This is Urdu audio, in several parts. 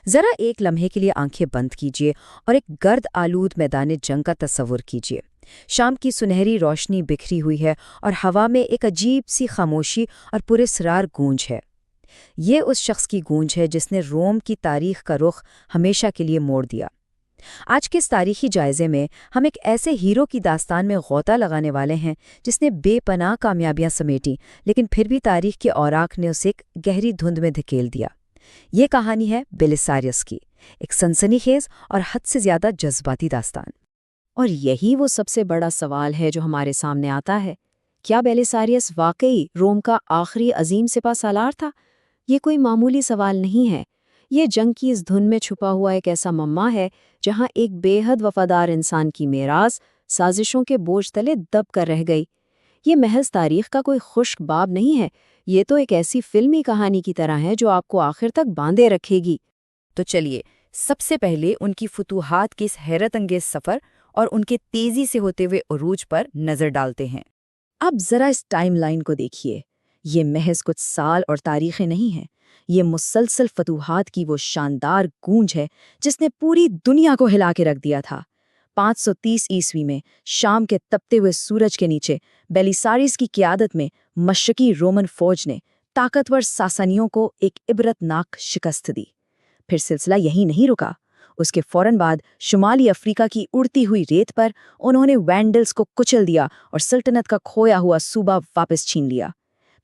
ذرا ایک لمحے کے لیے آنکھیں بند کیجیے اور ایک گرد آلود میدان جنگ کا تصور کیجیے۔ شام کی سنہری روشنی بکھری ہوئی ہے اور ہوا میں ایک عجیب سی خاموشی اور پراسرار گونج ہے۔ یہ اس شخص کی گونج ہے جس نے روم کی تاریخ کا رخ ہمیشہ کے لیے موڑ دیا۔ آج کے اس تاریخی جائزے میں ہم ایک ایسے ہیرو کی داستان میں غوطہ لگانے والے ہیں جس نے بے پناہ کامیابیاں سمیٹیں، لیکن پھر بھی تاریخ کے اوراق نے اسے ایک گہری دھند میں دھکیل دیا۔ یہ کہانی ہے بیلیساریس کی، ایک سنسنی خیز اور حد سے زیادہ جذباتی داستان۔ اور یہی وہ سب سے بڑا سوال ہے جو ہمارے سامنے آتا ہے، کیا بیلیساریس واقعی روم کا آخری عظیم سپہ سالار تھا؟ یہ کوئی معمولی سوال نہیں ہے، یہ جنگ کی اس دھن میں چھپا ہوا ایک ایسا مما ہے جہاں ایک بے حد وفادار انسان کی میراث سازشوں کے بوجھ تلے دب کر رہ گئی۔ یہ محض تاریخ کا کوئی خشک باب نہیں ہے، یہ تو ایک ایسی فلمی کہانی کی طرح ہے جو آپ کو آخر تک باندھے رکھے گی۔ تو چلیے سب سے پہلے ان کی فتوحات کے اس حیرت انگیز سفر اور ان کے تیزی سے ہوتے ہوئے عروج پر نظر ڈالتے ہیں۔ اب ذرا اس ٹائم لائن کو دیکھیے، یہ محض کچھ سال اور تاریخیں نہیں ہیں، یہ مسلسل فتوحات کی وہ شاندار گونج ہے جس نے پوری دنیا کو ہلا کے رکھ دیا تھا۔ 530 عیسوی میں شام کے تپتے ہوئے سورج کے نیچے بیلیساریس کی قیادت میں مشرقی رومن فوج نے طاقتور ساسانیوں کو ایک عبرتناک شکست دی۔ پھر سلسلہ یہی نہیں رکا، اس کے فوراً بعد شمالی افریقہ کی اڑتی ہوئی ریت پر انہوں نے وینڈلز کو کچل دیا اور سلطنت کا کھویا ہوا صوبہ واپس چھین لیا۔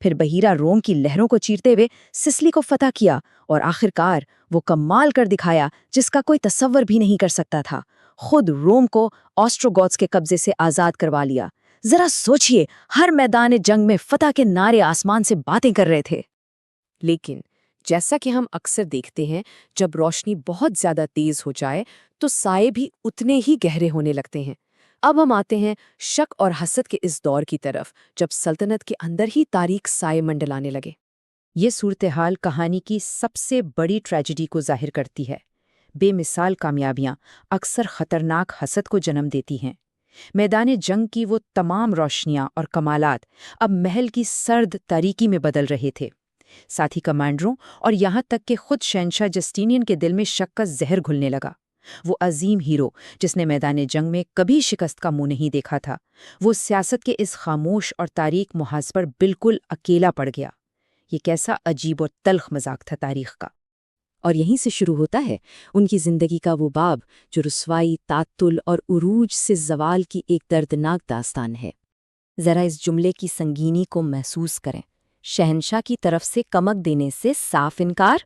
پھر بحیرہ روم کی لہروں کو چیرتے ہوئے سسلی کو فتح کیا اور آخرکار وہ کمال کر دکھایا جس کا کوئی تصور بھی نہیں کر سکتا تھا، خود روم کو آسٹروگوتس کے قبضے سے آزاد کروا لیا۔ ذرا سوچئے، ہر میدان جنگ میں فتح کے نعرے آسمان سے باتیں کر رہے تھے۔ لیکن جیسا کہ ہم اکثر دیکھتے ہیں، جب روشنی بہت زیادہ تیز ہو جائے تو سائے بھی اتنے ہی گہرے ہونے لگتے ہیں۔ اب ہم آتے ہیں شک اور حسد کے اس دور کی طرف جب سلطنت کے اندر ہی تاریک سائے منڈلانے لگے۔ یہ صورتحال کہانی کی سب سے بڑی ٹریجڈی کو ظاہر کرتی ہے۔ بے مثال کامیابیاں اکثر خطرناک حسد کو جنم دیتی ہیں۔ میدان جنگ کی وہ تمام روشنیاں اور کمالات اب محل کی سرد تاریکی میں بدل رہے تھے۔ ساتھی کمانڈروں اور یہاں تک کہ خود شہنشاہ جسٹینین کے دل میں شک کا زہر گھلنے لگا۔ وہ عظیم ہیرو جس نے میدان جنگ میں کبھی شکست کا منہ نہیں دیکھا تھا، وہ سیاست کے اس خاموش اور تاریک محاذ پر بالکل اکیلا پڑ گیا۔ یہ کیسا عجیب اور تلخ مذاق تھا تاریخ کا۔ اور یہیں سے شروع ہوتا ہے ان کی زندگی کا وہ باب جو رسوائی، تعطل اور عروج سے زوال کی ایک دردناک داستان ہے۔ ذرا اس جملے کی سنگینی کو محسوس کریں، شہنشاہ کی طرف سے کمک دینے سے صاف انکار۔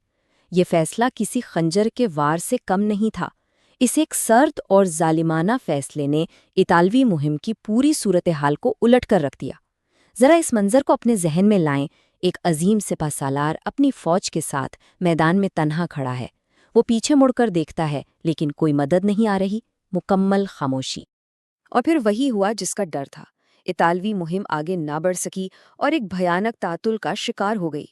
یہ فیصلہ کسی خنجر کے وار سے کم نہیں تھا، اس ایک سرد اور ظالمانہ فیصلے نے اطالوی مہم کی پوری صورتحال کو الٹ کر رکھ دیا۔ ذرا اس منظر کو اپنے ذہن میں لائیں، ایک عظیم سپہ سالار اپنی فوج کے ساتھ میدان میں تنہا کھڑا ہے۔ وہ پیچھے مڑ کر دیکھتا ہے لیکن کوئی مدد نہیں آ رہی، مکمل خاموشی۔ اور پھر وہی ہوا جس کا ڈر تھا، اطالوی مہم آگے نہ بڑھ سکی اور ایک بھیانک تعطل کا شکار ہو گئی۔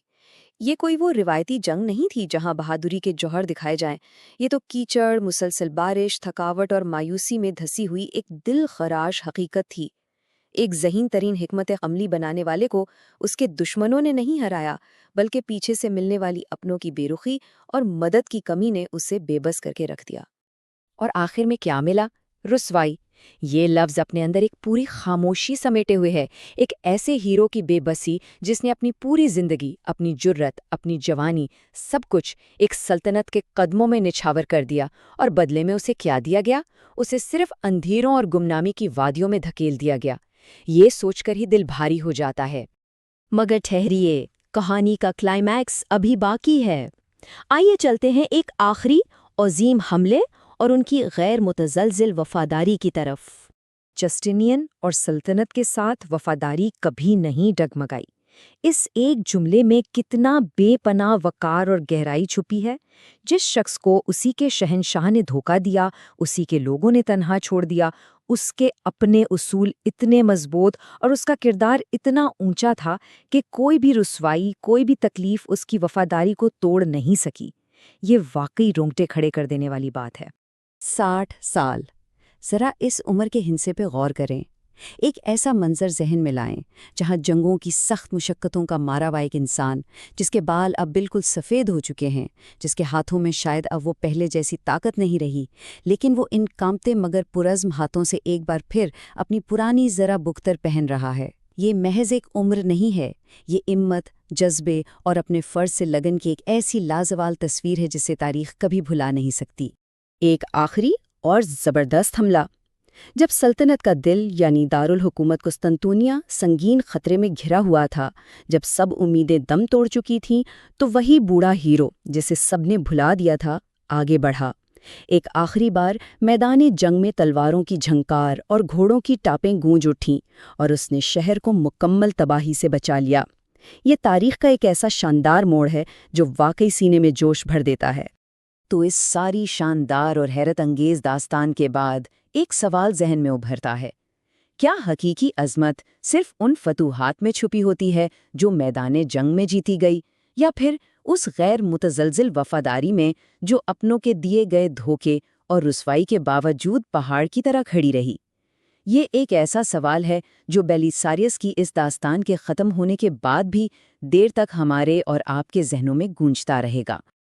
یہ کوئی وہ روایتی جنگ نہیں تھی جہاں بہادری کے جوہر دکھائے جائیں، یہ تو کیچڑ، مسلسل بارش، تھکاوٹ اور مایوسی میں دھسی ہوئی ایک دل خراش حقیقت تھی۔ ایک ذہین ترین حکمت عملی بنانے والے کو اس کے دشمنوں نے نہیں ہرایا، بلکہ پیچھے سے ملنے والی اپنوں کی بے رخی اور مدد کی کمی نے اسے بے بس کر کے رکھ دیا۔ اور آخر میں کیا ملا؟ رسوائی۔ یہ لفظ اپنے اندر ایک پوری خاموشی سمیٹے ہوئے ہے، ایک ایسے ہیرو کی بے بسی جس نے اپنی پوری زندگی، اپنی جرت، اپنی جوانی، سب کچھ ایک سلطنت کے قدموں میں نچھاور کر دیا، اور بدلے میں اسے کیا دیا گیا؟ اسے صرف اندھیروں اور گمنامی کی وادیوں میں دھکیل دیا گیا۔ یہ سوچ کر ہی دل بھاری ہو جاتا ہے۔ مگر ٹھہریے، کہانی کا کلائمیکس ابھی باقی ہے۔ آئیے چلتے ہیں ایک آخری عظیم حملے اور ان کی غیر متزلزل وفاداری کی طرف۔ جسٹینین اور سلطنت کے ساتھ وفاداری کبھی نہیں ڈگمگائی۔ اس ایک جملے میں کتنا بے پناہ وقار اور گہرائی چھپی ہے۔ جس شخص کو اسی کے شہنشاہ نے دھوکہ دیا، اسی کے لوگوں نے تنہا چھوڑ دیا، اس کے اپنے اصول اتنے مضبوط اور اس کا کردار اتنا اونچا تھا کہ کوئی بھی رسوائی، کوئی بھی تکلیف اس کی وفاداری کو توڑ نہیں سکی۔ یہ واقعی رونگٹے کھڑے کر دینے والی بات ہے۔ 60 سال، ذرا اس عمر کے ہندسے پہ غور کریں۔ ایک ایسا منظر ذہن میں لائیں جہاں جنگوں کی سخت مشقتوں کا مارا ہوا ایک انسان، جس کے بال اب بالکل سفید ہو چکے ہیں، جس کے ہاتھوں میں شاید اب وہ پہلے جیسی طاقت نہیں رہی، لیکن وہ ان کانپتے مگر پرعزم ہاتھوں سے ایک بار پھر اپنی پرانی ذرا بکتر پہن رہا ہے۔ یہ محض ایک عمر نہیں ہے، یہ ہمت، جذبے اور اپنے فرض سے لگن کی ایک ایسی لازوال تصویر ہے جسے تاریخ کبھی بھلا نہیں سکتی۔ ایک آخری اور زبردست حملہ۔ جب سلطنت کا دل یعنی دارالحکومت قسطنطنیہ سنگین خطرے میں گھرا ہوا تھا، جب سب امیدیں دم توڑ چکی تھیں، تو وہی بوڑھا ہیرو جسے سب نے بھلا دیا تھا آگے بڑھا۔ ایک آخری بار میدان جنگ میں تلواروں کی جھنکار اور گھوڑوں کی ٹاپیں گونج اٹھیں اور اس نے شہر کو مکمل تباہی سے بچا لیا۔ یہ تاریخ کا ایک ایسا شاندار موڑ ہے جو واقعی سینے میں جوش بھر دیتا ہے۔ تو اس ساری شاندار اور حیرت انگیز داستان کے بعد ایک سوال ذہن میں ابھرتا ہے، کیا حقیقی عظمت صرف ان فتوحات میں چھپی ہوتی ہے جو میدان جنگ میں جیتی گئی، یا پھر اس غیر متزلزل وفاداری میں جو اپنوں کے دیے گئے دھوکے اور رسوائی کے باوجود پہاڑ کی طرح کھڑی رہی؟ یہ ایک ایسا سوال ہے جو بیلیساریس کی اس داستان کے ختم ہونے کے بعد بھی دیر تک ہمارے اور آپ کے ذہنوں میں گونجتا رہے گا۔